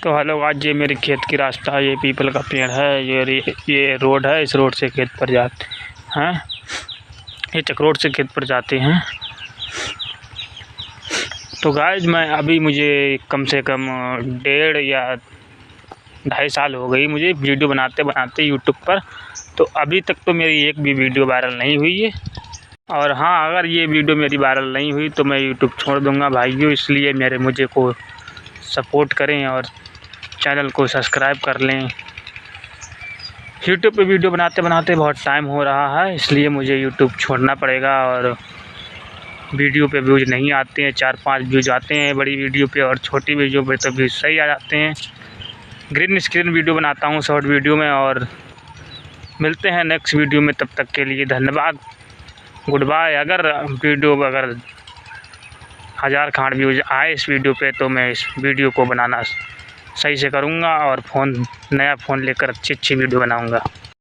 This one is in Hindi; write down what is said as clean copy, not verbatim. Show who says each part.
Speaker 1: तो हेलो, आज ये मेरे खेत की रास्ता है। ये पीपल का पेड़ है, ये रोड है। इस रोड से खेत पर जाते हैं, ये चक्रोड से खेत पर जाते हैं। तो गाइस मैं मुझे कम से कम 1.5 या 2.5 साल हो गई मुझे वीडियो बनाते बनाते यूट्यूब पर। तो अभी तक तो मेरी एक भी वीडियो वायरल नहीं हुई है। और हाँ, अगर ये वीडियो मेरी वायरल नहीं हुई तो मैं यूट्यूब छोड़ दूँगा भाइयों। इसलिए मुझे को सपोर्ट करें और चैनल को सब्सक्राइब कर लें। यूट्यूब पे वीडियो बनाते बनाते बहुत टाइम हो रहा है, इसलिए मुझे यूट्यूब छोड़ना पड़ेगा। और वीडियो पे व्यूज़ नहीं आते हैं, 4-5 व्यूज़ आते हैं बड़ी वीडियो पे, और छोटी वीडियो पे तो व्यूज़ सही आ जाते हैं। ग्रीन स्क्रीन वीडियो बनाता हूँ शॉर्ट वीडियो में। और मिलते हैं नेक्स्ट वीडियो में, तब तक के लिए धन्यवाद, गुड बाय। अगर 1000 खांड व्यूज़ आए इस वीडियो पे तो मैं इस वीडियो को बनाना सही से करूँगा और नया फ़ोन लेकर अच्छी वीडियो बनाऊँगा।